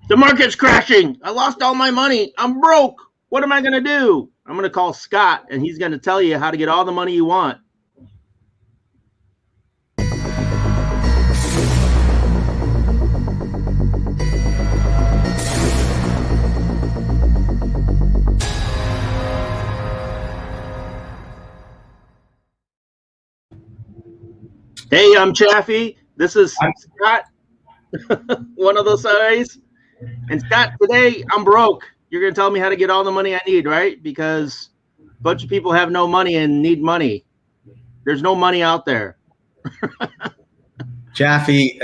The market's crashing. I lost all my money. I'm broke. What am I going to do? I'm going to call Scott, and he's going to tell you how to get all the money you want. Hey, I'm Chaffee. This is Scott, one of those guys. And Scott, today I'm broke. You're going to tell me how to get all the money I need, right? Because a bunch of people have no money and need money. There's no money out there. Chaffee,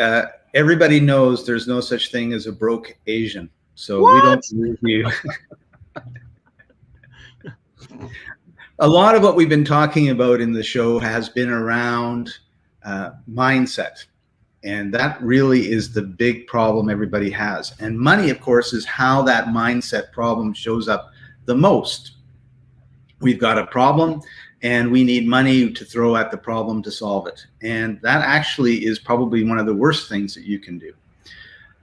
everybody knows there's no such thing as a broke Asian. So what? We don't believe you. A lot of what we've been talking about in the show has been around mindset. And that really is the big problem everybody has. And money, of course, is how that mindset problem shows up the most. We've got a problem and we need money to throw at the problem to solve it. And that actually is probably one of the worst things that you can do.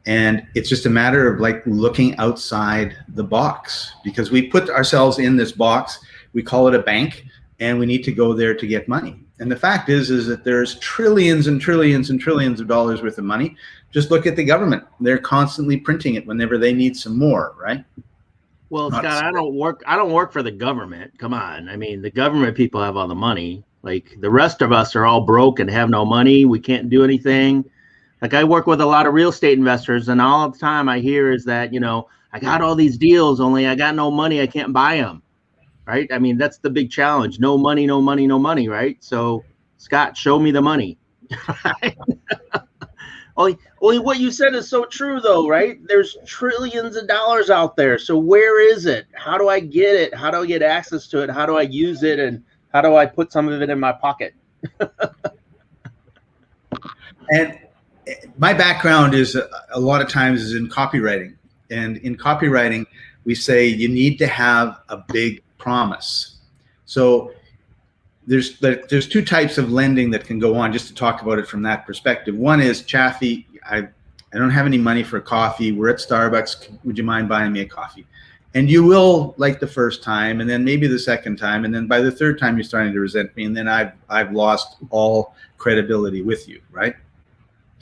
And it's just a matter of like looking outside the box, because we put ourselves in this box, we call it a bank, and we need to go there to get money. And the fact is that there's trillions and trillions and trillions of dollars worth of money. Just look at the government. They're constantly printing it whenever they need some more, right? Well, Scott, I don't work for the government. Come on. I mean, the government people have all the money. Like the rest of us are all broke and have no money. We can't do anything. Like I work with a lot of real estate investors, and all the time I hear is that, I got all these deals, only I got no money. I can't buy them. Right? I mean, that's the big challenge. No money, no money, no money, right? So, Scott, show me the money. only what you said is so true, though, right? There's trillions of dollars out there. So where is it? How do I get it? How do I get access to it? How do I use it? And how do I put some of it in my pocket? And my background is a lot of times is in copywriting. And in copywriting, we say you need to have a big promise. So there's two types of lending that can go on, just to talk about it from that perspective. One is, Chaffee, I don't have any money for coffee. We're at Starbucks. Would you mind buying me a coffee? And you will, like the first time, and then maybe the second time, and then by the third time you're starting to resent me, and then I've lost all credibility with you, right?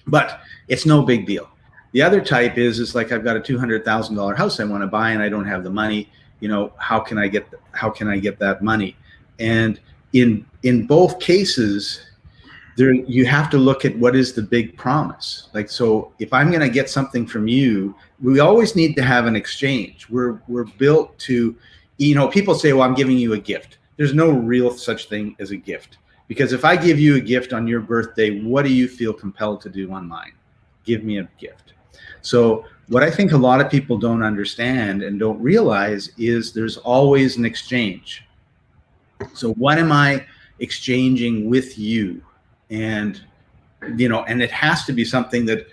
But it's no big deal. The other type is like, I've got a $200,000 house I want to buy and I don't have the money. How can I get that money? And in both cases, you have to look at what is the big promise. Like, so if I'm going to get something from you, we always need to have an exchange. We're built to, people say, well, I'm giving you a gift. There's no real such thing as a gift, because if I give you a gift on your birthday, what do you feel compelled to do on mine? Give me a gift. So what I think a lot of people don't understand and don't realize is there's always an exchange. So what am I exchanging with you? And, and it has to be something that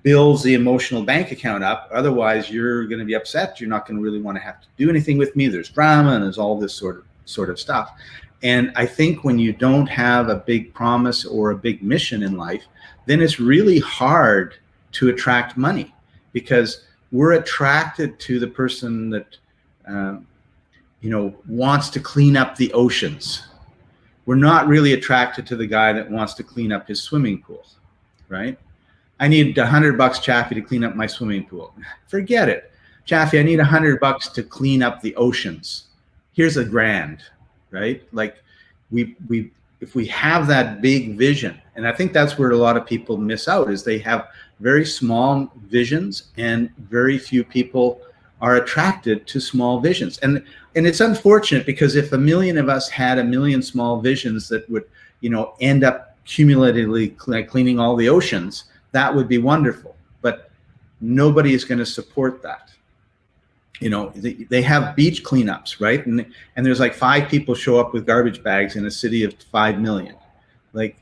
builds the emotional bank account up. Otherwise, you're going to be upset. You're not going to really want to have to do anything with me. There's drama and there's all this sort of stuff. And I think when you don't have a big promise or a big mission in life, then it's really hard to attract money, because we're attracted to the person that, wants to clean up the oceans. We're not really attracted to the guy that wants to clean up his swimming pool, right? I need $100, Chaffee, to clean up my swimming pool. Forget it. Chaffee, I need $100 to clean up the oceans. Here's $1,000, right? Like if we have that big vision, and I think that's where a lot of people miss out, is they have very small visions, and very few people are attracted to small visions. And it's unfortunate, because if 1 million of us had 1 million small visions that would, end up cumulatively cleaning all the oceans, that would be wonderful. But nobody is going to support that. They have beach cleanups, right? And there's like 5 people show up with garbage bags in a city of 5 million. Like,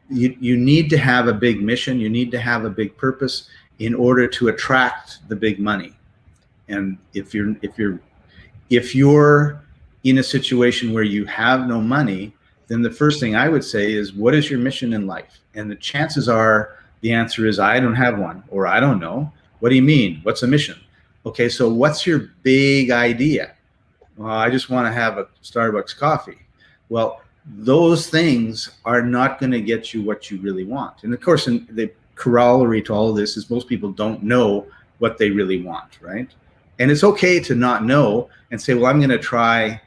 you need to have a big mission. You need to have a big purpose in order to attract the big money. And if you're in a situation where you have no money, then the first thing I would say is, what is your mission in life? And the chances are the answer is, I don't have one, or I don't know. What do you mean? What's a mission? Okay, so what's your big idea? Well, I just want to have a Starbucks coffee. Well, those things are not going to get you what you really want. And of course, in the corollary to all of this is most people don't know what they really want, right? And it's okay to not know and say, well, I'm going to try,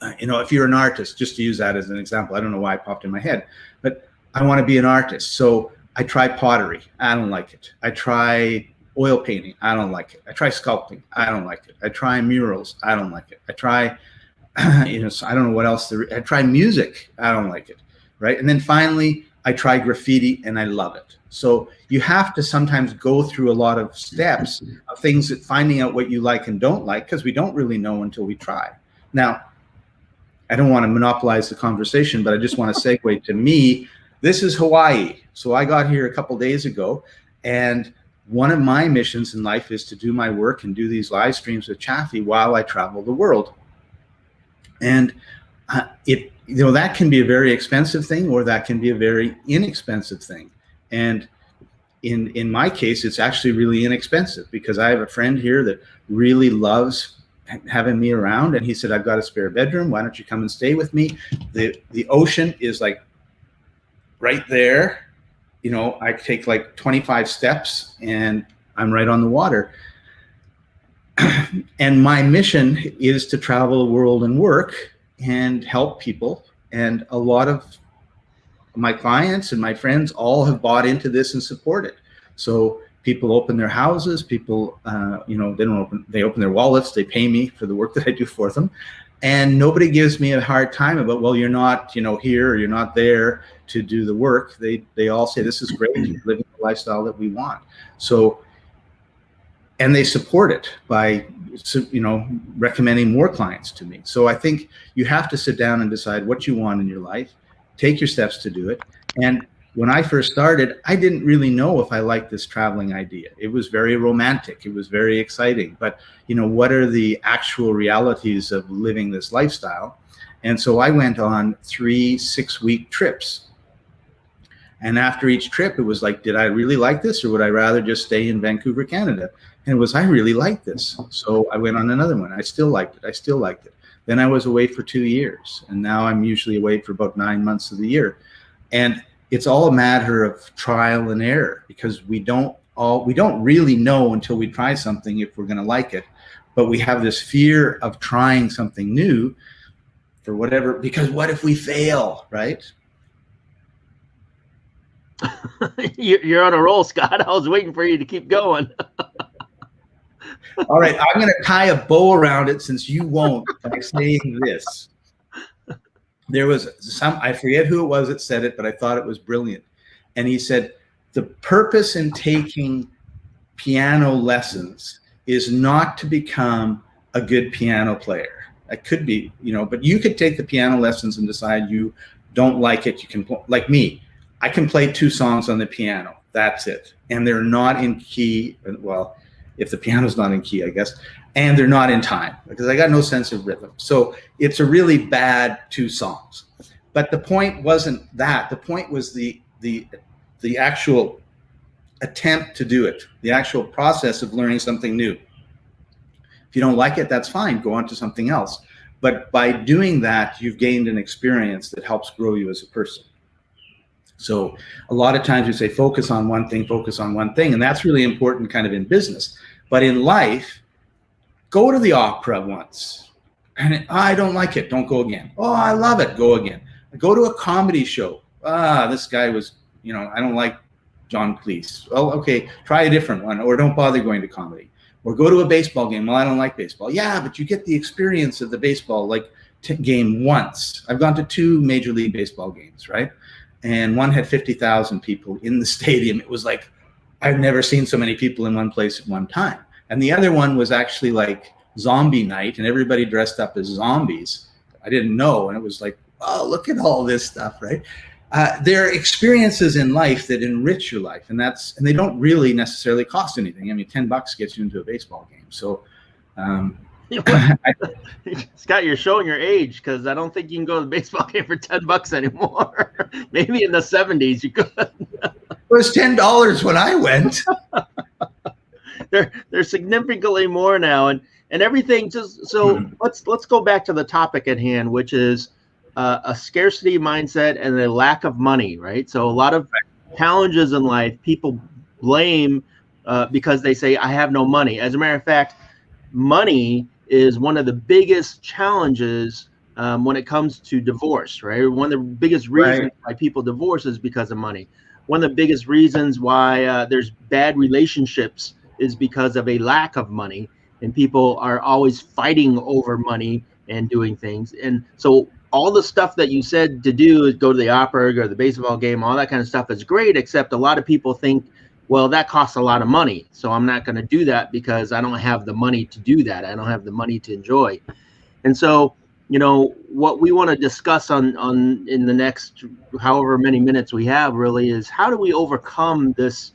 if you're an artist, just to use that as an example, I don't know why it popped in my head, but I want to be an artist. So I try pottery. I don't like it. I try oil painting. I don't like it. I try sculpting. I don't like it. I try murals. I don't like it. I try, I don't know what else. I try music. I don't like it. Right. And then finally, I try graffiti and I love it. So you have to sometimes go through a lot of steps of things that finding out what you like and don't like, because we don't really know until we try. Now, I don't want to monopolize the conversation, but I just want to segue to me. This is Hawaii. So I got here a couple days ago, and one of my missions in life is to do my work and do these live streams with Chaffee while I travel the world. And that can be a very expensive thing, or that can be a very inexpensive thing. And in my case, it's actually really inexpensive, because I have a friend here that really loves having me around, and he said, I've got a spare bedroom. Why don't you come and stay with me? The ocean is like right there. I take like 25 steps and I'm right on the water. And my mission is to travel the world and work and help people. And a lot of my clients and my friends all have bought into this and support it. So people open their houses, people, they open their wallets, they pay me for the work that I do for them. And nobody gives me a hard time about, well, you're not, here, or you're not there to do the work. They all say, this is great, you're living the lifestyle that we want. So, and they support it by, recommending more clients to me. So I think you have to sit down and decide what you want in your life, take your steps to do it. And when I first started, I didn't really know if I liked this traveling idea. It was very romantic. It was very exciting. But, what are the actual realities of living this lifestyle? And so I went on 3 6-week trips. And after each trip, it was like, did I really like this, or would I rather just stay in Vancouver, Canada? And it was, I really liked this. So I went on another one. I still liked it. Then I was away for 2 years. And now I'm usually away for about 9 months of the year. And it's all a matter of trial and error, because we don't really know until we try something if we're going to like it. But we have this fear of trying something new for whatever, because what if we fail, right? You're on a roll, Scott. I was waiting for you to keep going. All right, I'm going to tie a bow around it, since you won't, by saying this. There was I forget who it was that said it, but I thought it was brilliant. And he said, the purpose in taking piano lessons is not to become a good piano player. It could be, but you could take the piano lessons and decide you don't like it. You can, like me, I can play 2 songs on the piano. That's it. And they're not in key. Well, if the piano's not in key, I guess. And they're not in time, because I got no sense of rhythm. So it's a really bad 2 songs. But the point wasn't that. The point was the actual attempt to do it, the actual process of learning something new. If you don't like it, that's fine. Go on to something else. But by doing that, you've gained an experience that helps grow you as a person. So a lot of times we say, focus on one thing. And that's really important kind of in business. But in life, go to the opera once, and I don't like it. Don't go again. Oh, I love it. Go again. Go to a comedy show. This guy was, I don't like John Cleese. Oh, okay. Try a different one, or don't bother going to comedy. Or go to a baseball game. Well, I don't like baseball. Yeah, but you get the experience of the baseball game once. I've gone to 2 Major League Baseball games, right? And one had 50,000 people in the stadium. It was like, I've never seen so many people in one place at one time. And the other one was actually like zombie night, and everybody dressed up as zombies. I didn't know. And it was like, oh, look at all this stuff, right? There are experiences in life that enrich your life, and they don't really necessarily cost anything. I mean, $10 gets you into a baseball game. So, Scott, you're showing your age, because I don't think you can go to the baseball game for $10 anymore. Maybe in the 70s you could. It was $10 when I went. they're significantly more now, and everything just so. Let's go back to the topic at hand, which is a scarcity mindset and a lack of money, right? So a lot of challenges in life, people blame because they say I have no money. As a matter of fact, money is one of the biggest challenges when it comes to divorce, right? One of the biggest reasons why people divorce is because of money. One of the biggest reasons why there's bad relationships is because of a lack of money, and people are always fighting over money and doing things. And so all the stuff that you said to do is go to the opera, go to the baseball game, all that kind of stuff is great, except a lot of people think, well, that costs a lot of money, so I'm not going to do that because I don't have the money to do that. I don't have the money to enjoy. And so, you know, what we want to discuss on in the next however many minutes we have really is how do we overcome this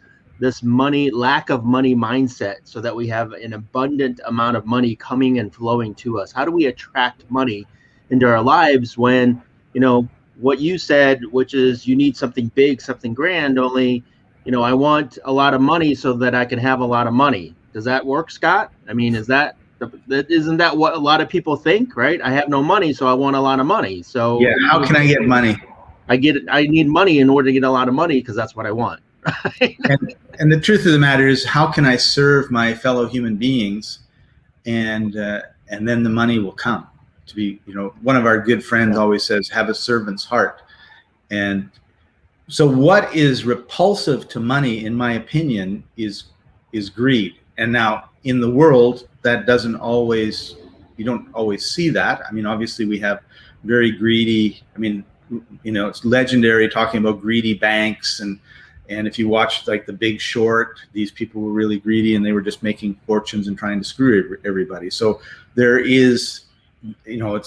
money, lack of money mindset so that we have an abundant amount of money coming and flowing to us? How do we attract money into our lives when, you know, what you said, which is you need something big, something grand, only, you know, I want a lot of money so that I can have a lot of money. Does that work, Scott? I mean, isn't that what a lot of people think, right? I have no money, so I want a lot of money. So yeah, how can I get money? I need money in order to get a lot of money because that's what I want. And the truth of the matter is, how can I serve my fellow human beings, and then the money will come. To be, you know, one of our good friends always says, "Have a servant's heart." And so, what is repulsive to money, in my opinion, is greed. And now, in the world, that doesn't always, you don't always see that. I mean, obviously, we have very greedy. I mean, you know, it's legendary talking about greedy banks, and if you watch like The Big Short, these people were really greedy and they were just making fortunes and trying to screw everybody. So there is, you know,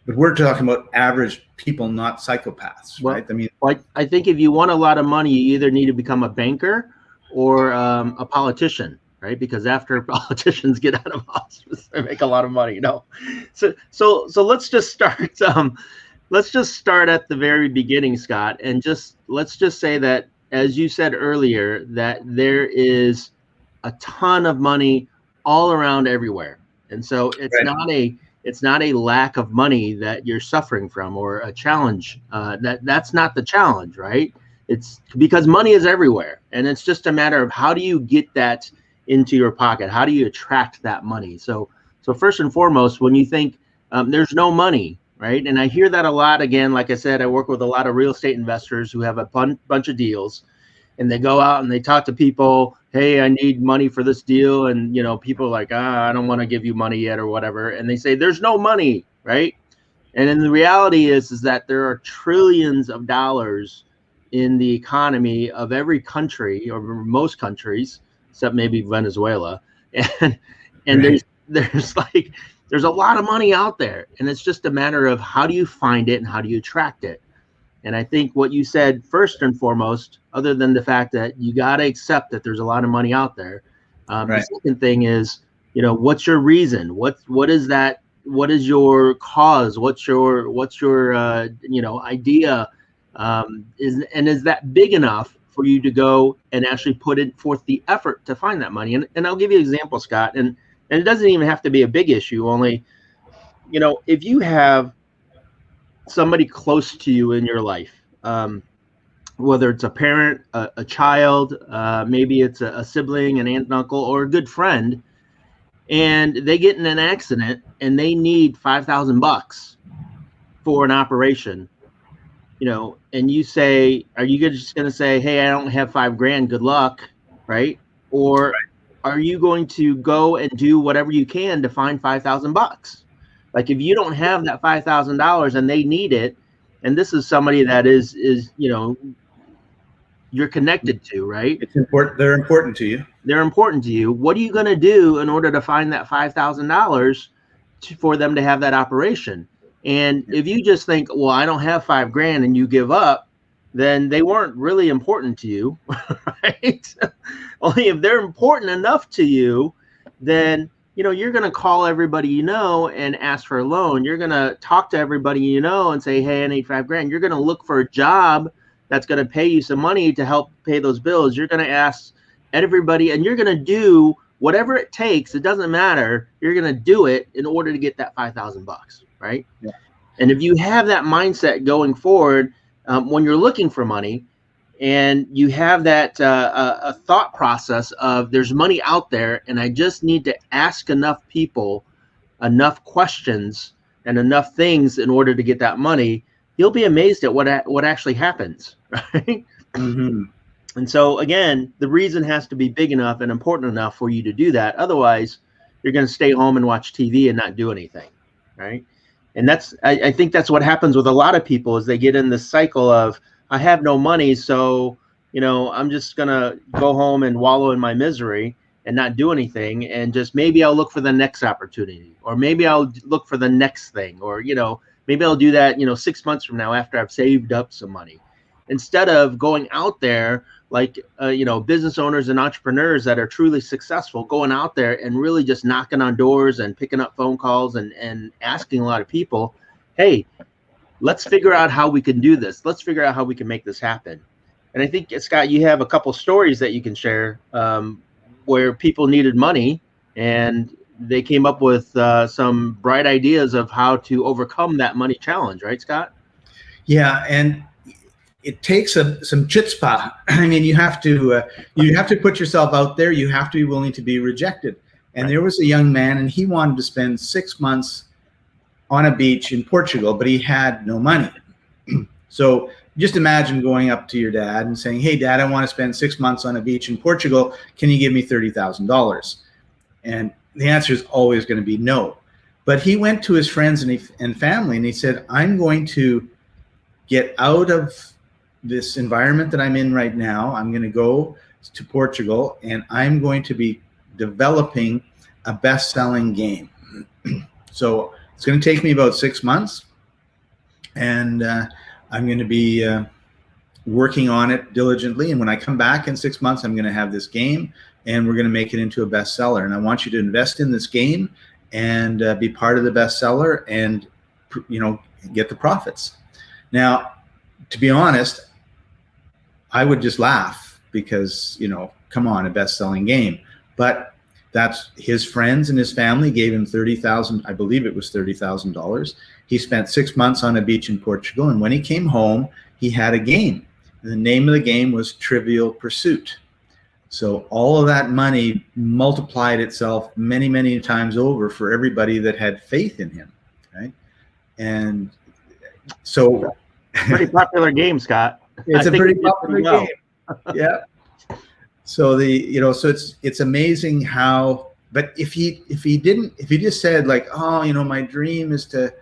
but we're talking about average people, not psychopaths, right? I mean, I think if you want a lot of money, you either need to become a banker or a politician, right? Because after politicians get out of office, they make a lot of money, you know. So let's just start. Let's just start at the very beginning, Scott, and let's just say that, as you said earlier, that there is a ton of money all around everywhere, and so it's not a lack of money that you're suffering from or a challenge. That's not the challenge, right? It's because money is everywhere, and it's just a matter of how do you get that into your pocket? How do you attract that money? So first and foremost, when you think there's no money, right? And I hear that a lot. Again, like I said, I work with a lot of real estate investors who have a bunch of deals, and they go out and they talk to people. Hey, I need money for this deal. And, you know, people are like, I don't want to give you money yet or whatever. And they say, there's no money, right? And then the reality is that there are trillions of dollars in the economy of every country, or most countries, except maybe Venezuela. And there's a lot of money out there. And it's just a matter of how do you find it and how do you attract it? And I think what you said first and foremost, other than the fact that you got to accept that there's a lot of money out there. The second thing is, you know, what's your reason? What is that? What is your cause? What's your you know, idea? Is that big enough for you to go and actually put forth the effort to find that money? And I'll give you an example, Scott. And it doesn't even have to be a big issue. Only, you know, if you have somebody close to you in your life, whether it's a parent, a child, maybe it's a sibling, an aunt and uncle, or a good friend, and they get in an accident and they need $5,000 for an operation, you know, and you say, are you just going to say, hey, I don't have $5,000, good luck, right? Or are you going to go and do whatever you can to find $5,000? Like if you don't have that $5,000 and they need it, and this is somebody that is you know, you're connected to, right? It's important. They're important to you. They're important to you. What are you going to do in order to find that $5,000 for them to have that operation? And if you just think, well, I don't have $5,000 and you give up, then they weren't really important to you, right? Only if they're important enough to you, then, you know, you're going to call everybody you know and ask for a loan. You're going to talk to everybody you know and say, hey, I need $5,000. You're going to look for a job that's going to pay you some money to help pay those bills. You're going to ask everybody, and you're going to do whatever it takes, it doesn't matter. You're going to do it in order to get that $5,000, right? Yeah. And if you have that mindset going forward, when you're looking for money, and you have that a thought process of there's money out there, and I just need to ask enough people, enough questions, and enough things in order to get that money, you'll be amazed at what actually happens, right? Mm-hmm. And so again, the reason has to be big enough and important enough for you to do that. Otherwise, you're going to stay home and watch TV and not do anything, right? And I think that's what happens with a lot of people is they get in this cycle of, I have no money, so, I'm just going to go home and wallow in my misery and not do anything. And just maybe I'll look for the next opportunity, or maybe I'll look for the next thing, or, maybe I'll do that, 6 months from now after I've saved up some money, instead of going out there like, business owners and entrepreneurs that are truly successful, going out there and really just knocking on doors and picking up phone calls and asking a lot of people, hey, let's figure out how we can do this. Let's figure out how we can make this happen. And I think, Scott, you have a couple stories that you can share where people needed money and they came up with some bright ideas of how to overcome that money challenge, right, Scott? Yeah, and it takes some chutzpah. I mean, you have to put yourself out there. You have to be willing to be rejected. And There was a young man, and he wanted to spend 6 months on a beach in Portugal, but he had no money. So just imagine going up to your dad and saying, "Hey, Dad, I want to spend 6 months on a beach in Portugal. Can you give me $30,000?" And the answer is always going to be no. But he went to his friends and family, and he said, "I'm going to get out of this environment that I'm in right now. I'm going to go to Portugal, and I'm going to be developing a best-selling game. So it's going to take me about 6 months, and I'm going to be working on it diligently. And when I come back in 6 months, I'm going to have this game, and we're going to make it into a bestseller. And I want you to invest in this game and be part of the bestseller, and get the profits." Now, to be honest, I would just laugh because, come on, a best-selling game. But that's his friends and his family gave him $30,000. I believe it was $30,000. He spent 6 months on a beach in Portugal. And when he came home, he had a game. And the name of the game was Trivial Pursuit. So all of that money multiplied itself many, many times over for everybody that had faith in him. Right. And so pretty popular game, Scott. It's a pretty popular game. Yeah. So so it's amazing how. But if he just said like, "Oh, my dream is to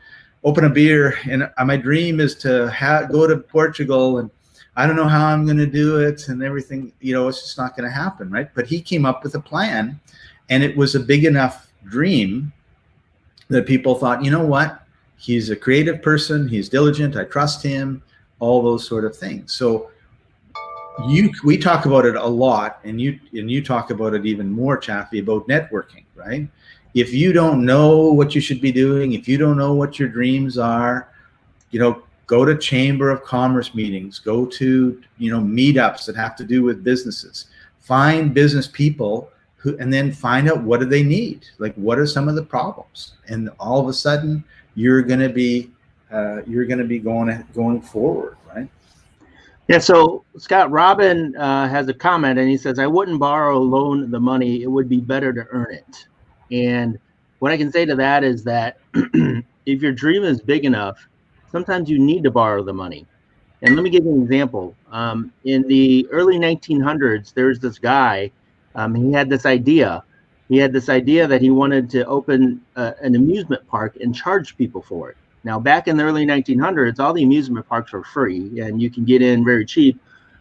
open a beer, and my dream is to go to Portugal, and I don't know how I'm going to do it," and everything, it's just not going to happen, right? But he came up with a plan, and it was a big enough dream that people thought, you know what? He's a creative person. He's diligent. I trust him. All those sort of things. So we talk about it a lot, and you talk about it even more, Chaffee, about networking, right? If you don't know what you should be doing, if you don't know what your dreams are, go to Chamber of Commerce meetings, go to, meetups that have to do with businesses, find business people and then find out what do they need? Like, what are some of the problems? And all of a sudden you're going to be going forward, right? Yeah. So Scott, Robin has a comment, and he says, "I wouldn't loan the money. It would be better to earn it." And what I can say to that is that if your dream is big enough, sometimes you need to borrow the money. And let me give you an example. In the early 1900s, there's this guy. He had this idea. He had this idea that he wanted to open an amusement park and charge people for it. Now, back in the early 1900s, all the amusement parks were free and you can get in very cheap.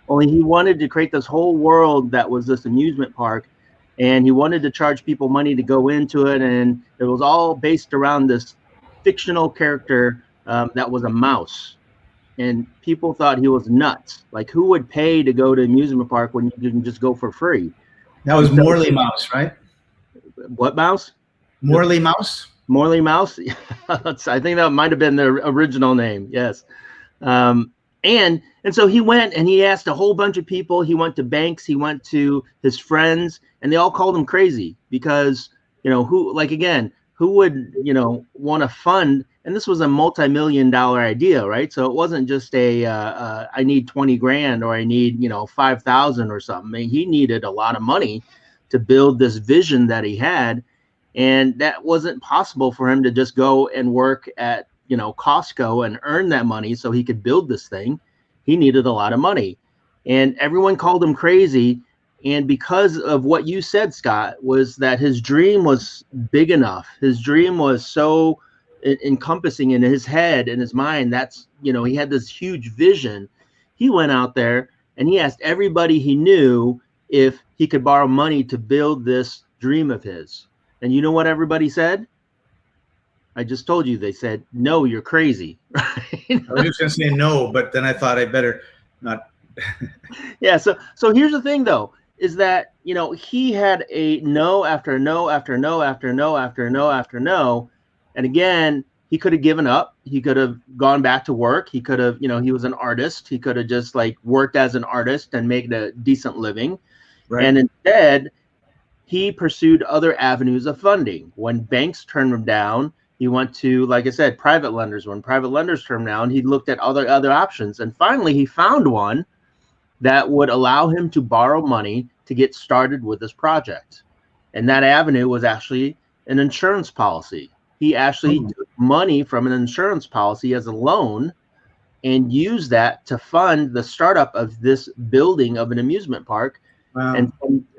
Only he wanted to create this whole world that was this amusement park, and he wanted to charge people money to go into it. And it was all based around this fictional character that was a mouse. And people thought he was nuts. Like, who would pay to go to an amusement park when you can just go for free? That was Morley Mouse, right? What mouse? Morley Mouse? Morley Mouse? I think that might have been the original name, yes. And so he went and he asked a whole bunch of people. He went to banks, he went to his friends, and they all called him crazy because, who, like, again, who would, want to fund? And this was a multi-million-dollar idea, right? So it wasn't just I need 20 grand or I need, 5,000 or something. I mean, he needed a lot of money to build this vision that he had. And that wasn't possible for him to just go and work at, Costco and earn that money so he could build this thing. He needed a lot of money, and everyone called him crazy. And because of what you said, Scott, was that his dream was big enough. His dream was so encompassing in his head and his mind. That's, he had this huge vision. He went out there and he asked everybody he knew if he could borrow money to build this dream of his. And you know what everybody said? I just told you. They said, no, you're crazy. Right? I was just going to say no, but then I thought I better not. Yeah. So here's the thing, though, is that, he had a no after no after no after no after no after no. And again, he could have given up. He could have gone back to work. He could have, he was an artist. He could have just worked as an artist and made a decent living. Right. And instead, he pursued other avenues of funding. When banks turned him down, he went to, like I said, private lenders. When private lenders turned him down, he looked at other options. And finally, he found one that would allow him to borrow money to get started with this project. And that avenue was actually an insurance policy. He actually took money from an insurance policy as a loan and used that to fund the startup of this building of an amusement park. Wow. And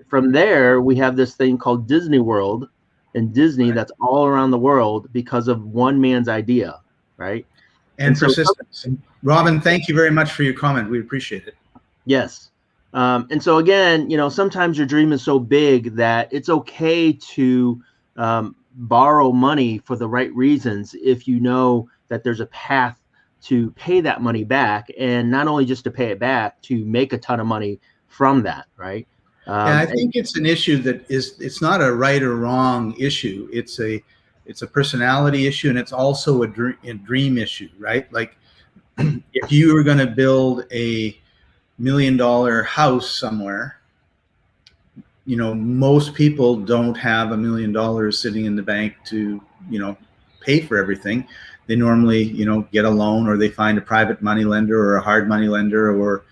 from there, we have this thing called Disney World and Disney, right, that's all around the world because of one man's idea, right? And persistence. Robin, thank you very much for your comment. We appreciate it. Yes. And so again, sometimes your dream is so big that it's okay to borrow money for the right reasons if you know that there's a path to pay that money back, and not only just to pay it back, to make a ton of money from that, right? Yeah, I think it's an issue that it's not a right or wrong issue. It's a personality issue, and it's also a dream issue, right? Like if you were going to build a $1 million house somewhere, most people don't have $1 million sitting in the bank to, pay for everything. They normally, get a loan, or they find a private money lender or a hard money lender or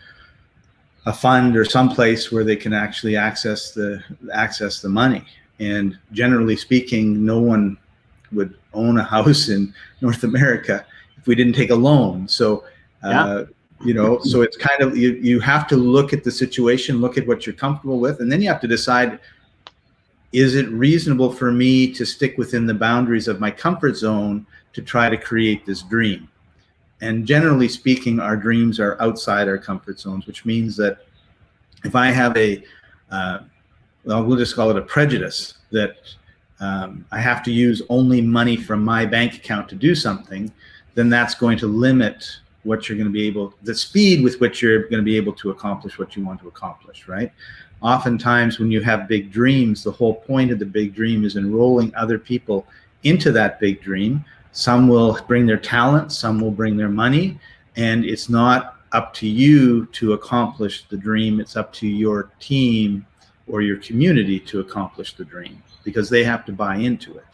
a fund or someplace where they can actually access the money. And generally speaking, no one would own a house in North America if we didn't take a loan. So, so it's kind of, you have to look at the situation, look at what you're comfortable with, and then you have to decide, is it reasonable for me to stick within the boundaries of my comfort zone to try to create this dream? And generally speaking, our dreams are outside our comfort zones, which means that if I have we'll just call it a prejudice that I have to use only money from my bank account to do something, then that's going to limit what you're going to be able, the speed with which you're going to be able to accomplish what you want to accomplish, right? Oftentimes when you have big dreams, the whole point of the big dream is enrolling other people into that big dream. Some will bring their talent, some will bring their money, and it's not up to you to accomplish the dream. It's up to your team or your community to accomplish the dream, because they have to buy into it.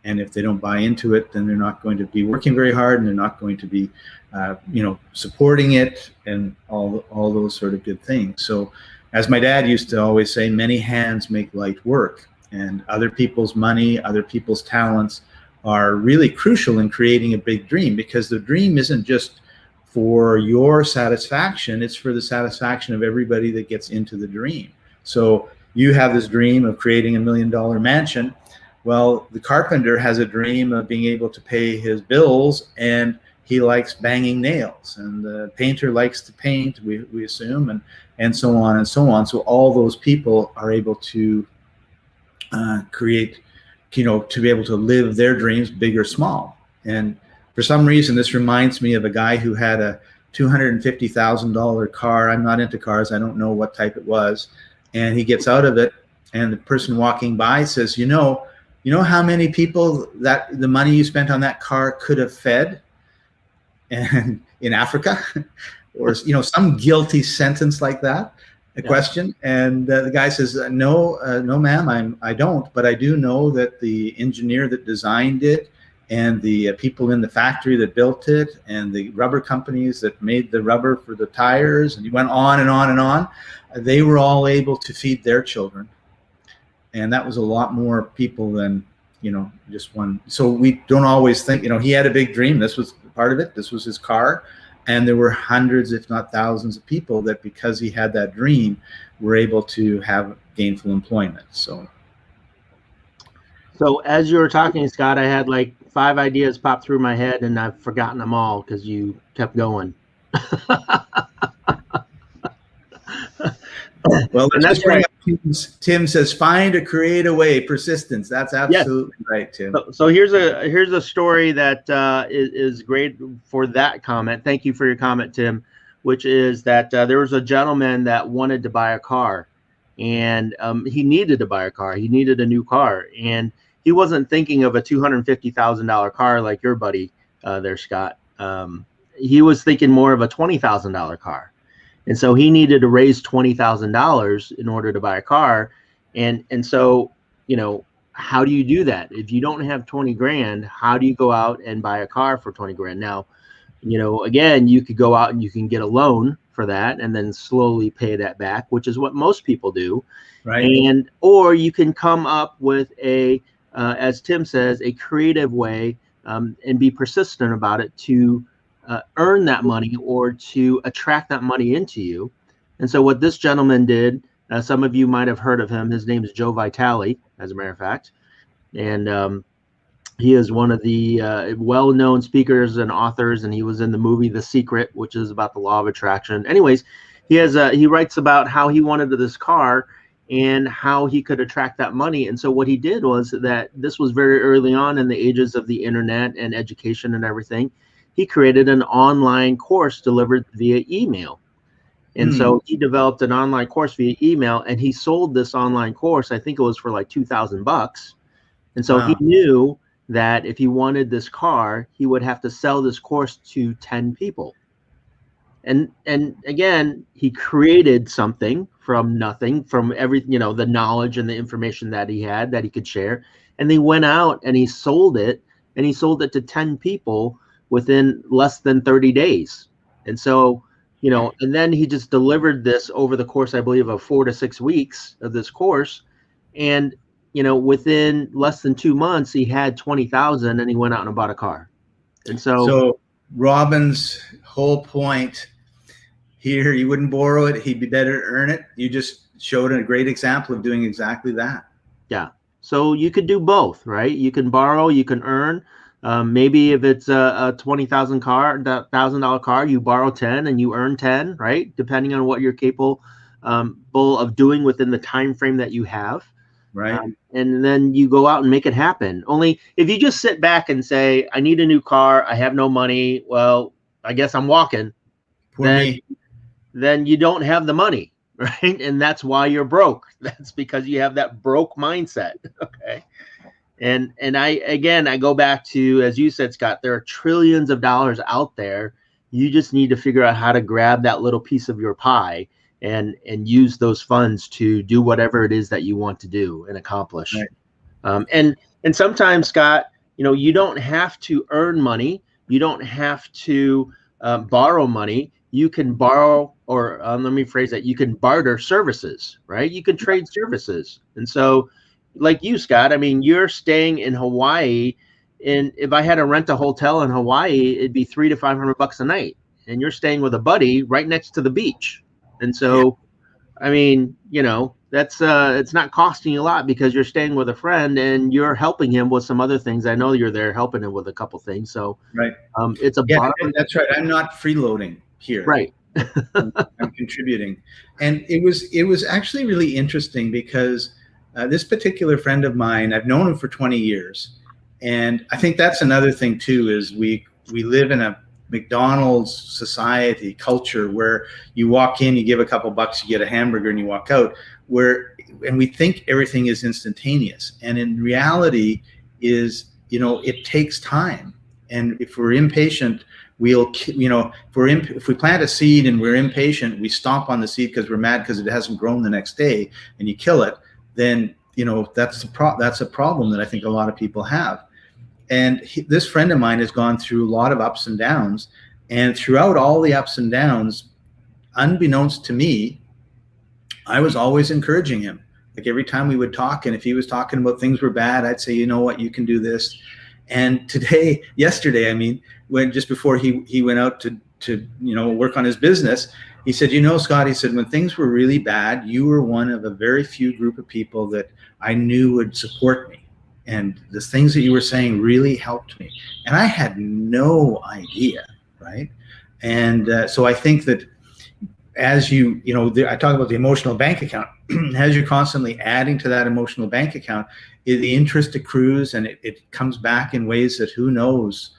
And if they don't buy into it, then they're not going to be working very hard, and they're not going to be, supporting it and all those sort of good things. So as my dad used to always say, many hands make light work, and other people's money, other people's talents are really crucial in creating a big dream, because the dream isn't just for your satisfaction, it's for the satisfaction of everybody that gets into the dream. So you have this dream of creating $1 million mansion. Well, the carpenter has a dream of being able to pay his bills, and he likes banging nails, and the painter likes to paint, we assume, and so on and so on. So all those people are able to create, to be able to live their dreams, big or small. And for some reason, this reminds me of a guy who had a $250,000 car. I'm not into cars. I don't know what type it was. And he gets out of it, and the person walking by says, you know how many people that the money you spent on that car could have fed and in Africa? or some guilty sentence like that, a question. And the guy says, no, ma'am, I don't, but I do know that the engineer that designed it and the people in the factory that built it and the rubber companies that made the rubber for the tires, and he went on and on and on, they were all able to feed their children. And that was a lot more people than, just one. So we don't always think, he had a big dream. This was part of it. This was his car. And there were hundreds, if not thousands of people that, because he had that dream, were able to have gainful employment. So as you were talking, Scott, I had like 5 ideas pop through my head, and I've forgotten them all because you kept going. Well, and that's right. Tim says, find or create a way. Persistence. That's absolutely right, Tim. So here's a story that is great for that comment. Thank you for your comment, Tim. Which is that there was a gentleman that wanted to buy a car, and he needed to buy a car. He needed a new car, and he wasn't thinking of a $250,000 car like your buddy there, Scott. He was thinking more of a $20,000 car. And so he needed to raise $20,000 in order to buy a car. And so, how do you do that? If you don't have 20 grand, how do you go out and buy a car for 20 grand? Now, again, you could go out and you can get a loan for that and then slowly pay that back, which is what most people do. Right. Or you can come up with as Tim says, a creative way and be persistent about it to earn that money or to attract that money into you. And so what this gentleman did, some of you might have heard of him. His name is Joe Vitale, as a matter of fact. And he is one of the well-known speakers and authors, and he was in the movie The Secret, which is about the law of attraction. Anyways, he writes about how he wanted this car and how he could attract that money. And so what he did was that this was very early on in the ages of the internet and education and everything. He created an online course delivered via email. And so he developed an online course via email, and he sold this online course. I think it was for like $2,000. And so he knew that if he wanted this car, he would have to sell this course to 10 people. And again, he created something from nothing, from everything, the knowledge and the information that he had that he could share. And he went out and he sold it, to 10 people within less than 30 days. And so, and then he just delivered this over the course, I believe, of 4 to 6 weeks of this course. And, within less than 2 months, he had 20,000 and he went out and bought a car. And so Robin's whole point here, you wouldn't borrow it. He'd be better to earn it. You just showed a great example of doing exactly that. Yeah. So you could do both, right? You can borrow, you can earn. Maybe if it's a $20,000 car, you borrow 10 and you earn 10, right? Depending on what you're capable of doing within the time frame that you have. Right. And then you go out and make it happen. Only if you just sit back and say, I need a new car, I have no money, well, I guess I'm walking. Then you don't have the money, right? And that's why you're broke. That's because you have that broke mindset. Okay. And I go back to, as you said, Scott, there are trillions of dollars out there. You just need to figure out how to grab that little piece of your pie and use those funds to do whatever it is that you want to do and accomplish. Right. And sometimes, Scott, you don't have to earn money. You don't have to borrow money. You can borrow, or let me phrase that, you can barter services, right? You can trade services. And so, like you, Scott, I mean, you're staying in Hawaii, and if I had to rent a hotel in Hawaii, it'd be $300 to $500 a night, and you're staying with a buddy right next to the beach. And so, I mean, that's it's not costing you a lot because you're staying with a friend and you're helping him with some other things. I know you're there helping him with a couple things. So, right, it's a that's right. I'm not freeloading here. Right. I'm contributing, and it was actually really interesting because this particular friend of mine, I've known him for 20 years. And I think that's another thing too, is we live in a McDonald's society culture where you walk in, you give a couple bucks, you get a hamburger and you walk out, and we think everything is instantaneous. And in reality is, it takes time. And if we're impatient, we'll, if we plant a seed and we're impatient, we stomp on the seed because we're mad because it hasn't grown the next day, and you kill it, then that's a problem that I think a lot of people have. And this friend of mine has gone through a lot of ups and downs, and throughout all the ups and downs, unbeknownst to me, I was always encouraging him. Like every time we would talk, and if he was talking about things were bad, I'd say, you know what, you can do this. And yesterday, I mean, when just before he went out to work on his business, he said, Scott, he said, when things were really bad, you were one of a very few group of people that I knew would support me. And the things that you were saying really helped me. And I had no idea, right? And so I think that as I talk about the emotional bank account, as you're constantly adding to that emotional bank account, the interest accrues, and it comes back in ways that who knows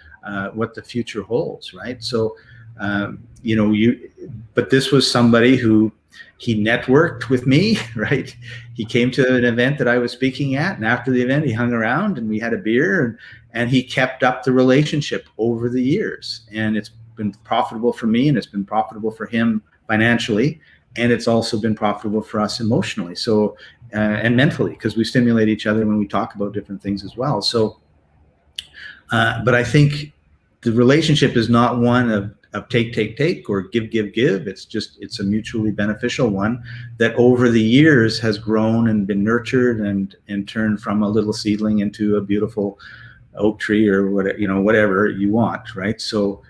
what the future holds, right? So, but this was somebody who, he networked with me, right? He came to an event that I was speaking at, and after the event, he hung around and we had a beer, and he kept up the relationship over the years. And it's been profitable for me, and it's been profitable for him financially, and it's also been profitable for us emotionally. So, and mentally, because we stimulate each other when we talk about different things as well. So, but I think the relationship is not one of take or give. It's a mutually beneficial one that over the years has grown and been nurtured and turned from a little seedling into a beautiful oak tree or whatever you want, right? So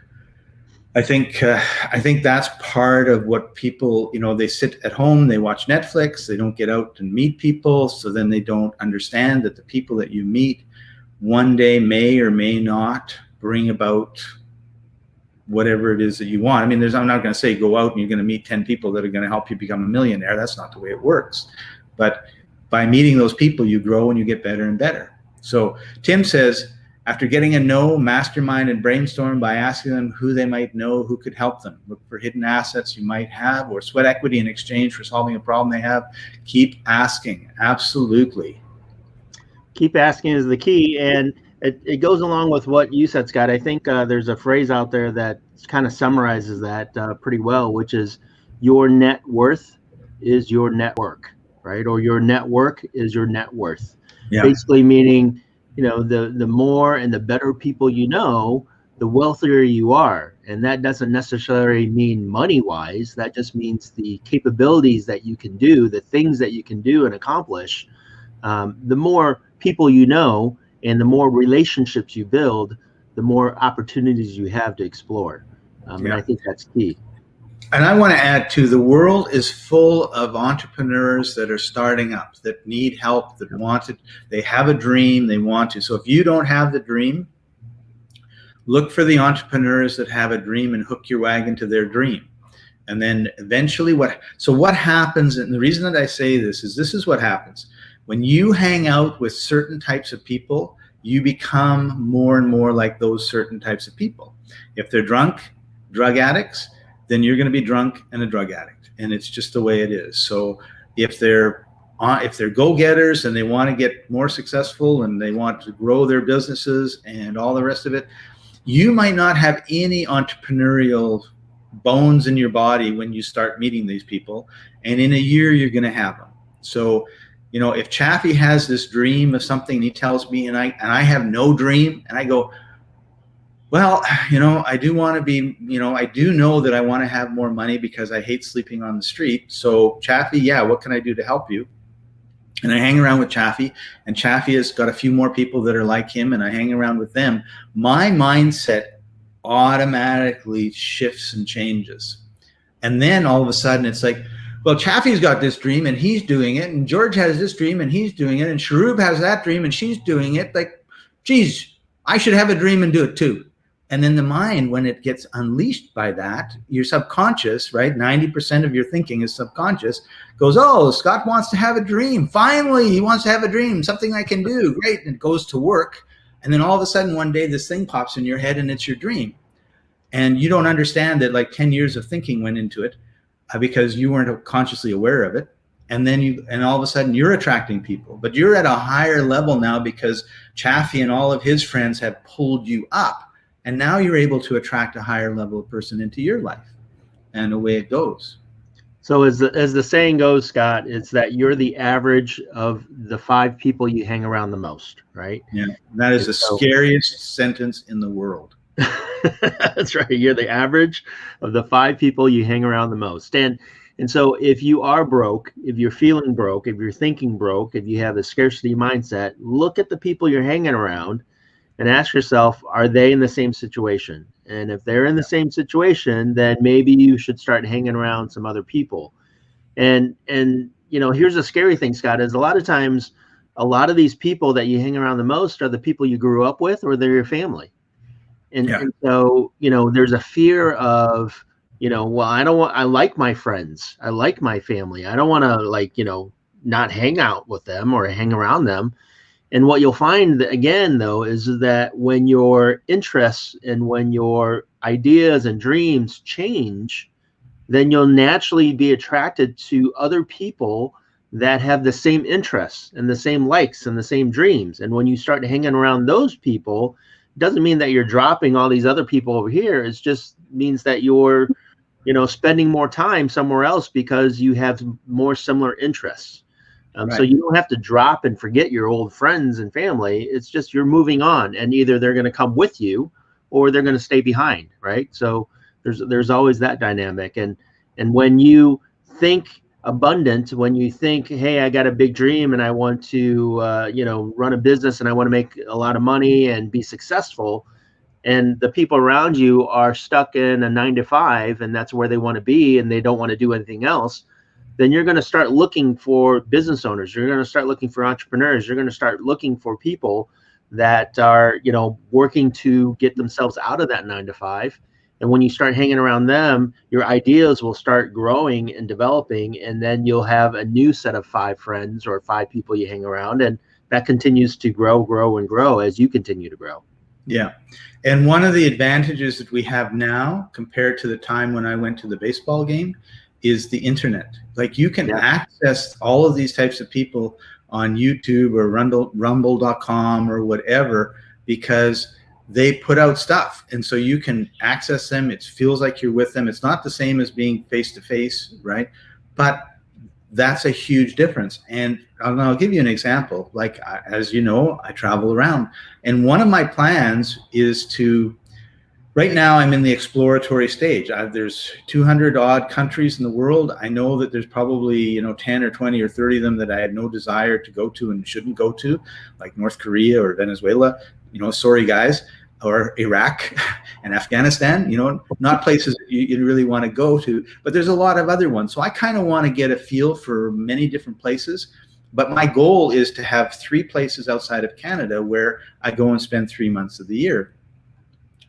I think that's part of what people, they sit at home, they watch Netflix, they don't get out and meet people, so then they don't understand that the people that you meet one day may or may not bring about whatever it is that you want. I mean, I'm not going to say go out and you're going to meet 10 people that are going to help you become a millionaire. That's not the way it works. But by meeting those people, you grow and you get better and better. So Tim says, after getting a no, mastermind and brainstorm by asking them who they might know who could help them. Look for hidden assets you might have or sweat equity in exchange for solving a problem they have. Keep asking. Absolutely. Keep asking is the key. And it goes along with what you said, Scott. I think there's a phrase out there that kind of summarizes that pretty well, which is your net worth is your network, right? Or your network is your net worth. Yeah. Basically meaning, the more and the better people you know, the wealthier you are. And that doesn't necessarily mean money-wise. That just means the capabilities that you can do, the things that you can do and accomplish. The more people you know, and the more relationships you build, the more opportunities you have to explore. And I think that's key. And I want to add too, the world is full of entrepreneurs that are starting up, that need help, that want it. They have a dream, they want to. So if you don't have the dream, look for the entrepreneurs that have a dream and hook your wagon to their dream. And then eventually what happens, and the reason that I say this is what happens. When you hang out with certain types of people, you become more and more like those certain types of people. If they're drug addicts, then you're going to be drunk and a drug addict. And it's just the way it is. So if they're go-getters and they want to get more successful and they want to grow their businesses and all the rest of it, you might not have any entrepreneurial bones in your body when you start meeting these people. And in a year, you're going to have them. So if Chaffee has this dream of something, and he tells me, and I have no dream, and I go, well, I do want to be, I do know that I want to have more money because I hate sleeping on the street. So Chaffee, what can I do to help you? And I hang around with Chaffee, and Chaffee has got a few more people that are like him, and I hang around with them. My mindset automatically shifts and changes. And then all of a sudden it's like, well, Chaffee's got this dream and he's doing it, and George has this dream and he's doing it, and Sharub has that dream and she's doing it. Like, geez, I should have a dream and do it too. And then the mind, when it gets unleashed by that, your subconscious, right? 90% of your thinking is subconscious, goes, oh, Scott wants to have a dream. Finally, he wants to have a dream, something I can do. Great. And it goes to work. And then all of a sudden, one day, this thing pops in your head and it's your dream. And you don't understand that like 10 years of thinking went into it because you weren't consciously aware of it. And then all of a sudden you're attracting people, but you're at a higher level now because Chaffee and all of his friends have pulled you up. And now you're able to attract a higher level of person into your life, and away it goes. So as the saying goes, Scott, it's that you're the average of the 5 people you hang around the most, right? Yeah, that is And the so scariest sentence in the world. that's right. You're the average of the 5 people you hang around the most. And so if you are broke, if you're feeling broke, if you're thinking broke, if you have a scarcity mindset, look at the people you're hanging around and ask yourself, are they in the same situation? And if they're in the same situation, then maybe you should start hanging around some other people. And here's the scary thing, Scott, is a lot of times a lot of these people that you hang around the most are the people you grew up with, or they're your family. And so, there's a fear of, well, I like my friends. I like my family. I don't want to not hang out with them or hang around them. And what you'll find again, though, is that when your interests and when your ideas and dreams change, then you'll naturally be attracted to other people that have the same interests and the same likes and the same dreams. And when you start hanging around those people, it doesn't mean that you're dropping all these other people over here. It just means that you're, spending more time somewhere else because you have more similar interests. So you don't have to drop and forget your old friends and family. It's just you're moving on, and either they're going to come with you or they're going to stay behind, right? So there's always that dynamic. And when you think abundant, when you think, hey, I got a big dream and I want to run a business and I want to make a lot of money and be successful, and the people around you are stuck in a 9 to 5 and that's where they want to be and they don't want to do anything else, then you're going to start looking for business owners. You're going to start looking for entrepreneurs. You're going to start looking for people that are, working to get themselves out of that 9 to 5. And when you start hanging around them, your ideas will start growing and developing. And then you'll have a new set of 5 friends or 5 people you hang around. And that continues to grow and grow as you continue to grow. Yeah. And one of the advantages that we have now compared to the time when I went to the baseball game is the internet. Like you can access all of these types of people on YouTube or rumble.com or whatever, because they put out stuff. And so you can access them. It feels like you're with them. It's not the same as being face to face, right? But that's a huge difference. And I'll give you an example. Like, as you know, I travel around, and one of my plans is to, right now I'm in the exploratory stage. There's 200 odd countries in the world. I know that there's probably 10 or 20 or 30 of them that I had no desire to go to and shouldn't go to, like North Korea or Venezuela. Sorry guys, or Iraq and Afghanistan. Not places that you really want to go to. But there's a lot of other ones. So I kind of want to get a feel for many different places. But my goal is to have 3 places outside of Canada where I go and spend 3 months of the year.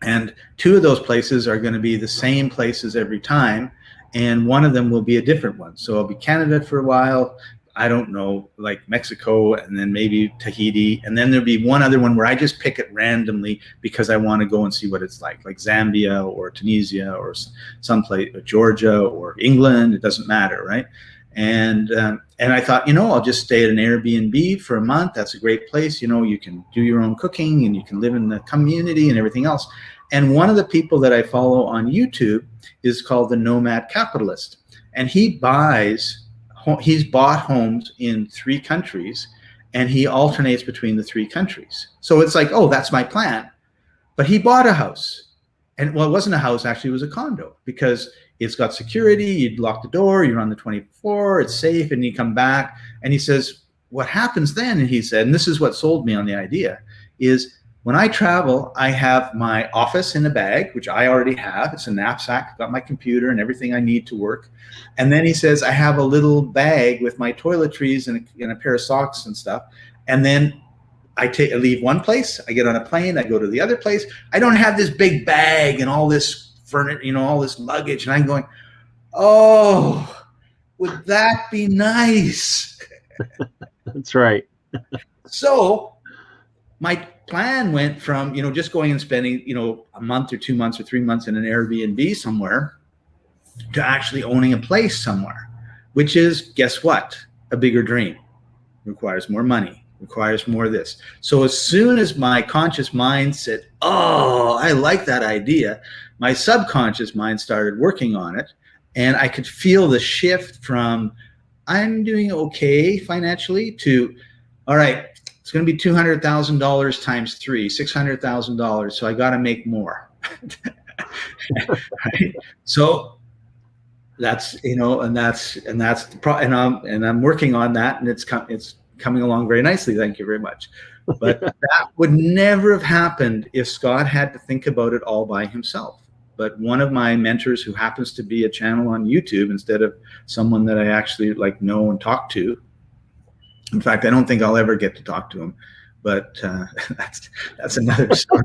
And 2 of those places are going to be the same places every time, and one of them will be a different one. So I'll be Canada for a while, I don't know, like Mexico, and then maybe Tahiti, and then there'll be one other one where I just pick it randomly because I want to go and see what it's like Zambia or Tunisia or someplace, Georgia or England. It doesn't matter, right? And I thought, I'll just stay at an Airbnb for a month. That's a great place. You can do your own cooking and you can live in the community and everything else. And one of the people that I follow on YouTube is called the Nomad Capitalist. And he's bought homes in 3 countries, and he alternates between the 3 countries. So it's like, oh, that's my plan. But he bought a house. And well, it wasn't a house, actually, it was a condo, because it's got security. You'd lock the door, you're on the 24th floor, it's safe, and you come back. And he says, what happens then, and he said, and this is what sold me on the idea, is when I travel, I have my office in a bag, which I already have. It's a knapsack. I've got my computer and everything I need to work. And then he says, I have a little bag with my toiletries and a pair of socks and stuff. And then I leave one place, I get on a plane, I go to the other place. I don't have this big bag and all this furniture, all this luggage. And I'm going, oh, would that be nice? That's right. So my plan went from, just going and spending, a month or 2 months or 3 months in an Airbnb somewhere to actually owning a place somewhere, which is, guess what? A bigger dream. Requires more money, requires more of this. So as soon as my conscious mind said, oh, I like that idea, my subconscious mind started working on it. And I could feel the shift from I'm doing okay financially to, all right, it's going to be $200,000 times 3, $600,000. So I got to make more. Right? So that's, you know, and that's the and I'm working on that, and it's coming along very nicely. Thank you very much. But that would never have happened if Scott had to think about it all by himself. But one of my mentors, who happens to be a channel on YouTube instead of someone that I actually like know and talk to. In fact, I don't think I'll ever get to talk to him, but that's another story.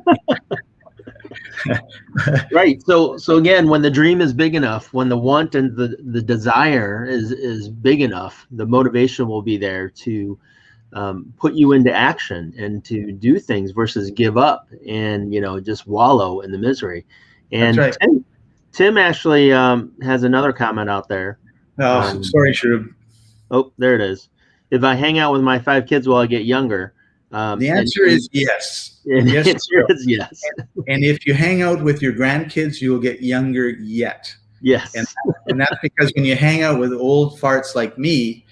Right. So again, when the dream is big enough, when the want and the desire is big enough, the motivation will be there to put you into action and to do things versus give up and, you know, just wallow in the misery. And that's right. Tim actually has another comment out there. Oh, sorry, Shrub. Oh, there it is. If I hang out with my 5 kids while I get younger, the answer is yes. Yes, the answer is yes. And if you hang out with your grandkids, you will get younger yet. Yes. And that's because when you hang out with old farts like me,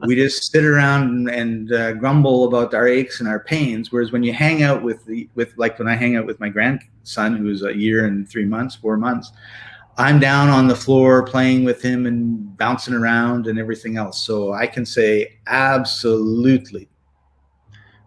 we just sit around and grumble about our aches and our pains. Whereas when you hang out with like when I hang out with my grandson, who's a year and 4 months, I'm down on the floor playing with him and bouncing around and everything else. So I can say absolutely.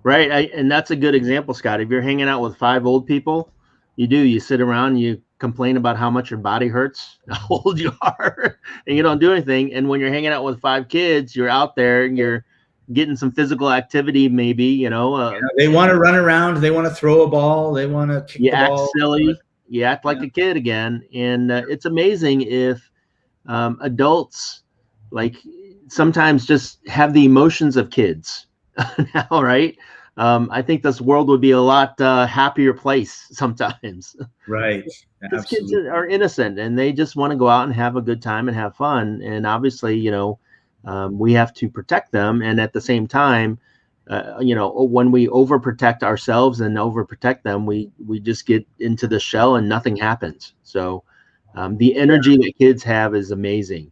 Right. And that's a good example, Scott. If you're hanging out with 5 old people, you sit around, you complain about how much your body hurts, how old you are, and you don't do anything. And when you're hanging out with 5 kids, you're out there and you're getting some physical activity, maybe, you know. They want to run around. They want to throw a ball. They want to kick the ball. You act silly. You act like a kid again. And it's amazing if adults, like, sometimes just have the emotions of kids now, right? I think this world would be a lot happier place sometimes. Right. Because kids are innocent and they just want to go out and have a good time and have fun. And obviously, you know, we have to protect them. And at the same time, you know, when we overprotect ourselves and overprotect them, we just get into the shell and nothing happens. So the energy that kids have is amazing.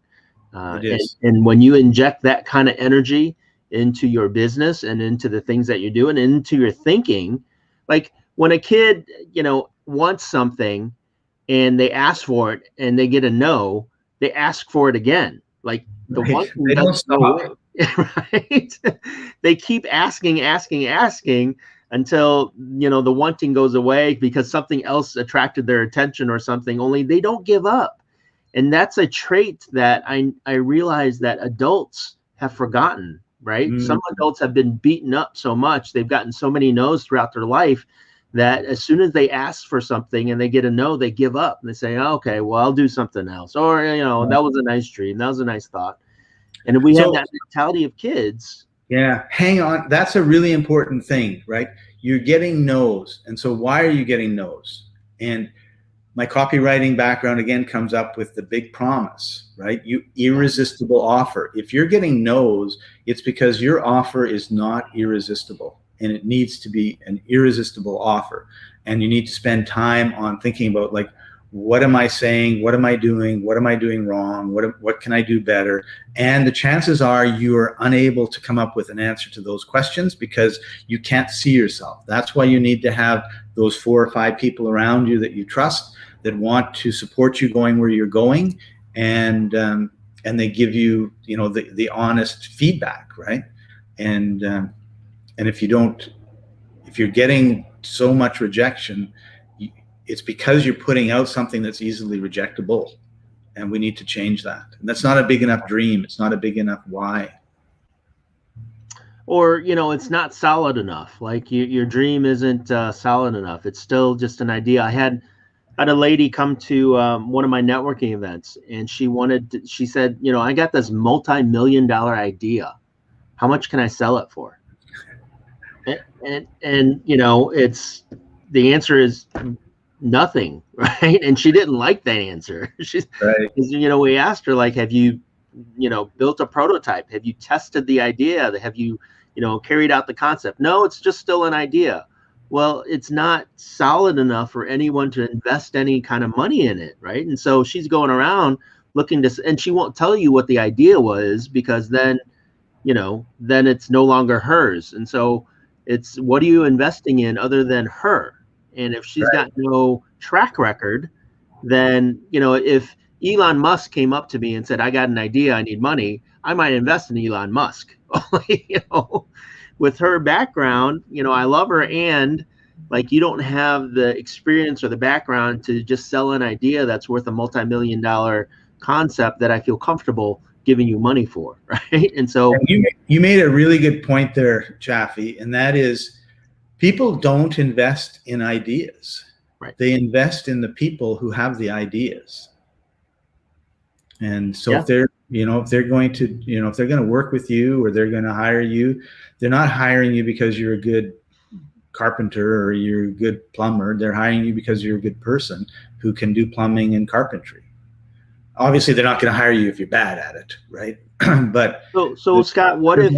It is. And when you inject that kind of energy into your business and into the things that you're doing, into your thinking, like when a kid, you know, wants something and they ask for it and they get a no, they ask for it again. Like the one they don't stop. Right? They keep asking until, you know, the wanting goes away because something else attracted their attention or something, only they don't give up. And that's a trait that I realize that adults have forgotten. Right. Some adults have been beaten up so much. They've gotten so many no's throughout their life that as soon as they ask for something and they get a no, they give up and they say, oh, okay, well, I'll do something else. Or, you know, that was a nice dream. That was a nice thought. And if we have that mentality of kids. Yeah. Hang on. That's a really important thing, right? You're getting no's. And so why are you getting no's? And my copywriting background again comes up with the big promise, right? You irresistible offer. If you're getting no's, it's because your offer is not irresistible, and it needs to be an irresistible offer. And you need to spend time on thinking about, like, what am I saying? What am I doing? What am I doing wrong? What can I do better? And the chances are you are unable to come up with an answer to those questions because you can't see yourself. That's why you need to have those 4 or 5 people around you that you trust, that want to support you going where you're going, and they give you, you know, the honest feedback, right? And if you're getting so much rejection, it's because you're putting out something that's easily rejectable, and we need to change that. And that's not a big enough dream. It's not a big enough why. Or, you know, it's not solid enough. Like your dream isn't solid enough. It's still just an idea. I had a lady come to one of my networking events, and she said, you know, I got this multi-million-dollar idea. How much can I sell it for? And you know, the answer is nothing, right? And she didn't like that answer. She's right. You know, we asked her, like, have you, you know, built a prototype? Have you tested the idea? Have you carried out the concept. No, it's just still an idea. Well, it's not solid enough for anyone to invest any kind of money in it, right? And so she's going around looking to, and she won't tell you what the idea was, because then then it's no longer hers. And so it's, what are you investing in other than her? And if she's got no track record, then, if Elon Musk came up to me and said, I got an idea, I need money, I might invest in Elon Musk. With her background, I love her. And like, you don't have the experience or the background to just sell an idea that's worth a multi-million-dollar concept that I feel comfortable giving you money for, right? And so you made a really good point there, Chaffee, and that is, people don't invest in ideas. Right. They invest in the people who have the ideas. And so if they're going to work with you, or they're going to hire you, they're not hiring you because you're a good carpenter or you're a good plumber. They're hiring you because you're a good person who can do plumbing and carpentry. Obviously, they're not going to hire you if you're bad at it, right? But so Scott, what if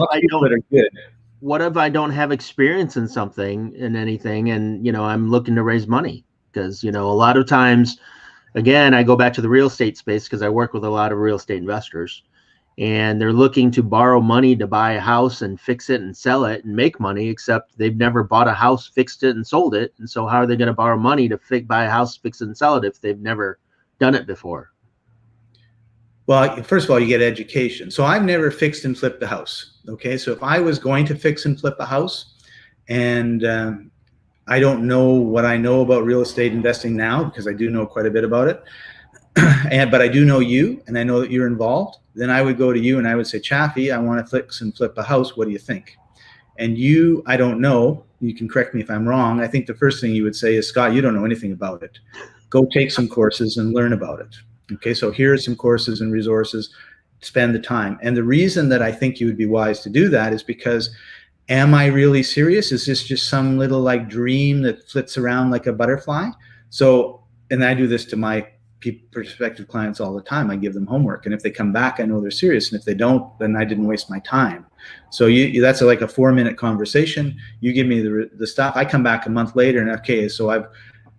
I don't have experience in anything, and I'm looking to raise money? Because a lot of times, again, I go back to the real estate space because I work with a lot of real estate investors, and they're looking to borrow money to buy a house and fix it and sell it and make money, except they've never bought a house, fixed it, and sold it. And so how are they going to borrow money to buy a house, fix it, and sell it if they've never done it before? Well, first of all, you get education. So I've never fixed and flipped a house. Okay. So if I was going to fix and flip a house, and I don't know what I know about real estate investing now, because I do know quite a bit about it, but I do know you, and I know that you're involved, then I would go to you and I would say, Chaffee, I want to fix and flip a house. What do you think? And you, I don't know. You can correct me if I'm wrong. I think the first thing you would say is, Scott, you don't know anything about it. Go take some courses and learn about it. Okay, so here are some courses and resources. Spend the time. And the reason that I think you would be wise to do that is because, am I really serious? Is this just some little like dream that flits around like a butterfly? So, and I do this to my prospective clients all the time. I give them homework, and if they come back, I know they're serious. And if they don't, then I didn't waste my time. So that's like a 4-minute conversation. You give me the stuff. I come back a month later, and okay, so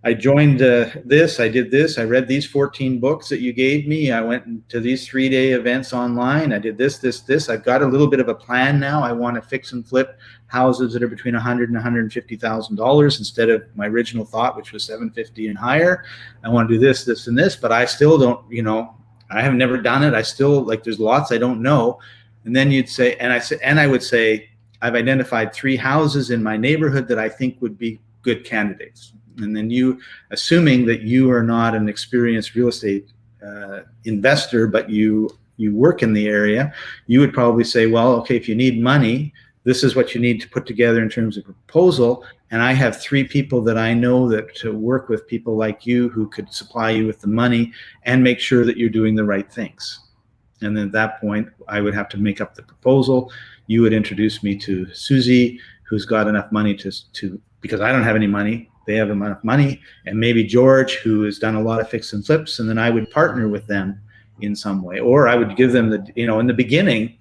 I joined this, I did this, I read these 14 books that you gave me, I went to these 3-day events online, I did this. I've got a little bit of a plan now. I want to fix and flip houses that are between $100,000 and $150,000 instead of my original thought, which was $750,000 and higher. I want to do this, this, and this, but I still don't, I have never done it. I still, like, there's lots I don't know. And then you'd say, and I would say, I've identified 3 houses in my neighborhood that I think would be good candidates. And then you, assuming that you are not an experienced real estate investor, but you work in the area, you would probably say, well, okay, if you need money, this is what you need to put together in terms of proposal. And I have 3 people that I know that to work with people like you who could supply you with the money and make sure that you're doing the right things. And then at that point, I would have to make up the proposal. You would introduce me to Susie, who's got enough money to because I don't have any money. They have enough money, and maybe George, who has done a lot of fix and flips, and then I would partner with them in some way, or I would give them in the beginning.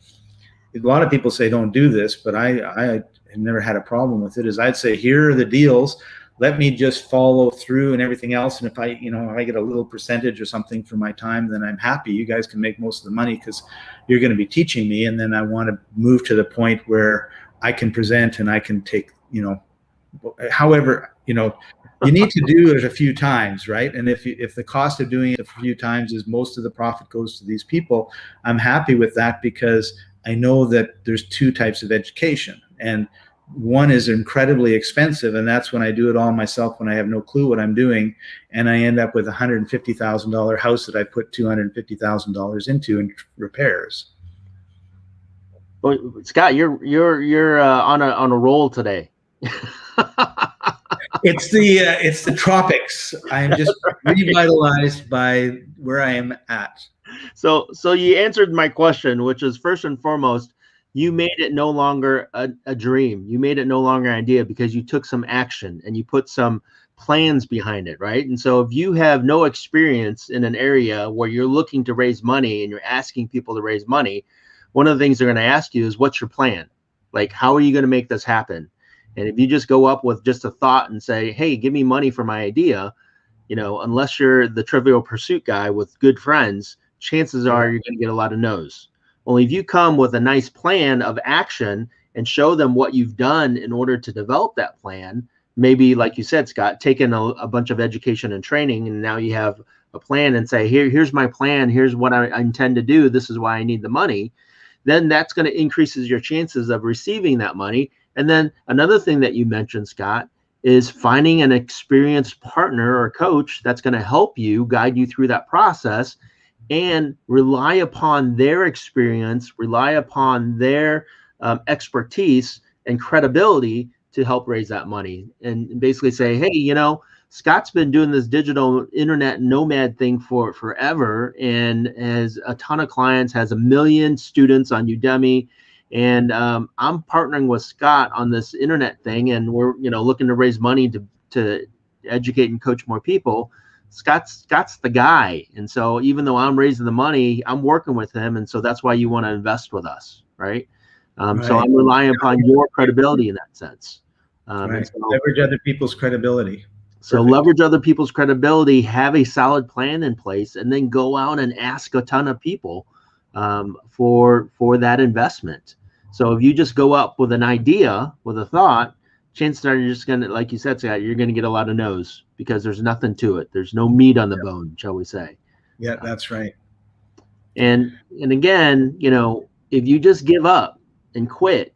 A lot of people say don't do this, but I have never had a problem with it. Is I'd say, here are the deals. Let me just follow through and everything else. And if I get a little percentage or something for my time, then I'm happy. You guys can make most of the money because you're going to be teaching me. And then I want to move to the point where I can present and I can take, however, you need to do it a few times, right? And if the cost of doing it a few times is most of the profit goes to these people, I'm happy with that, because I know that there's 2 types of education, and one is incredibly expensive, and that's when I do it all myself, when I have no clue what I'm doing, and I end up with a $150,000 house that I put $250,000 into in repairs. Well, Scott, you're on a roll today. It's the tropics. I'm just revitalized by where I am at. So you answered my question, which is, first and foremost, you made it no longer a dream. You made it no longer an idea because you took some action and you put some plans behind it, right? And so if you have no experience in an area where you're looking to raise money and you're asking people to raise money, one of the things they're going to ask you is, what's your plan? Like, how are you going to make this happen? And if you just go up with just a thought and say, hey, give me money for my idea, unless you're the Trivial Pursuit guy with good friends, chances are you're going to get a lot of no's. Only if you come with a nice plan of action and show them what you've done in order to develop that plan, maybe, like you said, Scott, taking a bunch of education and training, and now you have a plan and say, here's my plan. Here's what I intend to do. This is why I need the money. Then that's going to increases your chances of receiving that money. And then another thing that you mentioned, Scott, is finding an experienced partner or coach that's going to help you, guide you through that process, and rely upon their experience, rely upon their expertise and credibility to help raise that money. And basically say, hey, Scott's been doing this digital internet nomad thing for forever and has a ton of clients, has 1 million students on Udemy. And I'm partnering with Scott on this internet thing, and we're looking to raise money to educate and coach more people. Scott's the guy, and so even though I'm raising the money, I'm working with him, and so that's why you want to invest with us, right? So I'm relying upon your credibility in that sense. Right. So, leverage other people's credibility. So leverage other people's credibility, have a solid plan in place, and then go out and ask a ton of people for that investment. So if you just go up with an idea, with a thought, chances are you're just going to, like you said, Scott, you're going to get a lot of no's because there's nothing to it. There's no meat on the bone, shall we say. Yeah, that's right. And again, if you just give up and quit,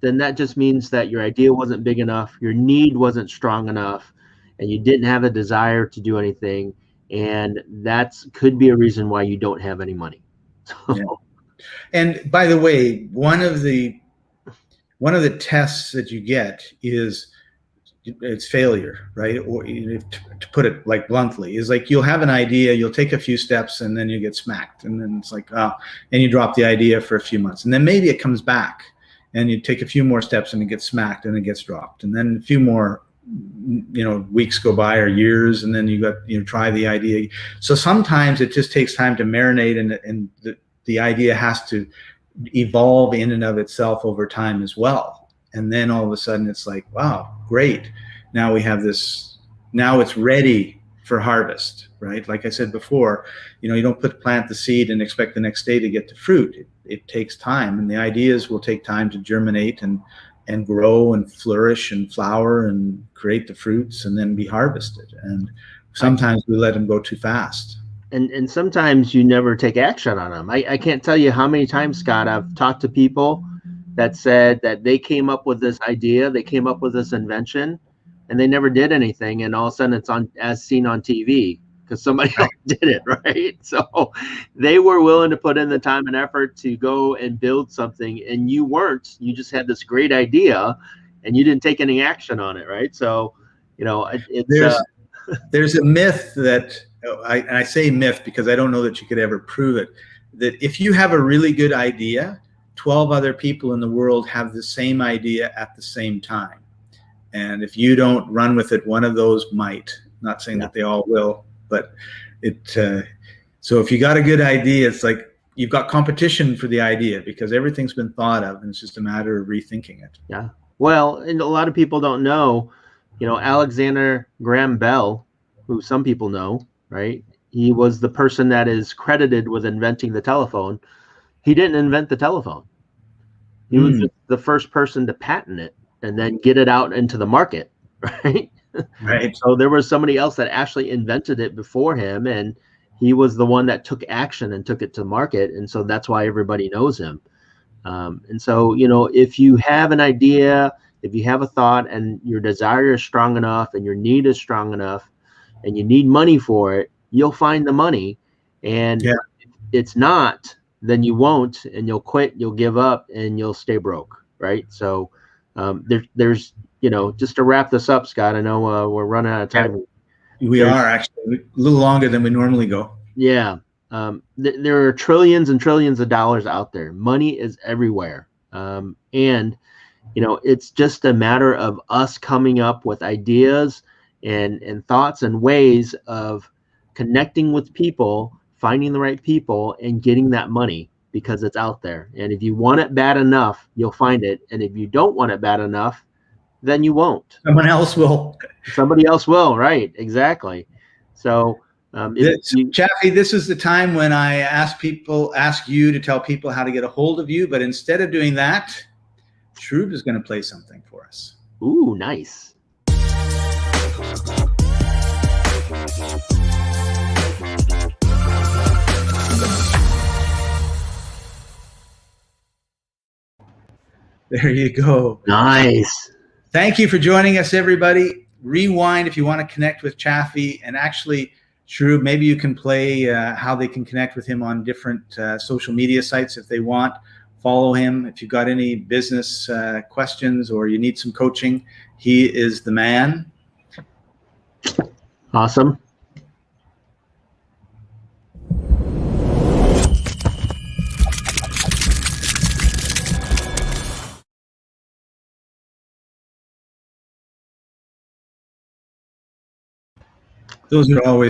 then that just means that your idea wasn't big enough, your need wasn't strong enough, and you didn't have a desire to do anything. And that could be a reason why you don't have any money. Yeah. And by the way, one of the tests that you get is it's failure, right? Or to put it like bluntly, is like you'll have an idea, you'll take a few steps, and then you get smacked, and then it's like, and you drop the idea for a few months, and then maybe it comes back, and you take a few more steps, and it gets smacked, and it gets dropped, and then a few more weeks go by or years, and then you try the idea. So sometimes it just takes time to marinate, and the idea has to evolve in and of itself over time as well. And then all of a sudden it's like, wow, great. Now we have this, now it's ready for harvest, right? Like I said before, you don't plant the seed and expect the next day to get the fruit. It takes time, and the ideas will take time to germinate and grow and flourish and flower and create the fruits and then be harvested. And sometimes we let them go too fast. And sometimes you never take action on them. I can't tell you how many times, Scott, I've talked to people that said that they came up with this idea, they came up with this invention, and they never did anything. And all of a sudden it's as seen on TV because somebody else did it, right? So they were willing to put in the time and effort to go and build something, and you weren't. You just had this great idea, and you didn't take any action on it, right? So, there's a myth that, I say myth because I don't know that you could ever prove it, that if you have a really good idea, 12 other people in the world have the same idea at the same time. And if you don't run with it, one of those might. Not saying that they all will, but so if you got a good idea, it's like you've got competition for the idea because everything's been thought of, and it's just a matter of rethinking it. Yeah. Well, and a lot of people don't know, Alexander Graham Bell, who some people know, right? He was the person that is credited with inventing the telephone. He didn't invent the telephone. He was the first person to patent it and then get it out into the market, right? Right. So there was somebody else that actually invented it before him, and he was the one that took action and took it to market. And so that's why everybody knows him. And so, if you have an idea, if you have a thought and your desire is strong enough and your need is strong enough and you need money for it, you'll find the money. And if it's not, then you won't, and you'll quit, you'll give up, and you'll stay broke, right? So there's just to wrap this up, Scott, I know we're running out of time. We are actually a little longer than we normally go. Yeah. There are trillions and trillions of dollars out there. Money is everywhere. And it's just a matter of us coming up with ideas and thoughts and ways of connecting with people, finding the right people, and getting that money. because it's out there. And if you want it bad enough, you'll find it. And if you don't want it bad enough, then you won't. Someone else will. Somebody else will, right? Exactly. So, Chaffee, this is the time when I ask you to tell people how to get a hold of you. But instead of doing that, Shroob is going to play something for us. Ooh, nice. There you go. Nice. Thank you for joining us, everybody. Rewind if you want to connect with Chaffee, and actually, Shroob, maybe you can play how they can connect with him on different social media sites if they want. Follow him. If you've got any business questions or you need some coaching, he is the man. Awesome. Those are always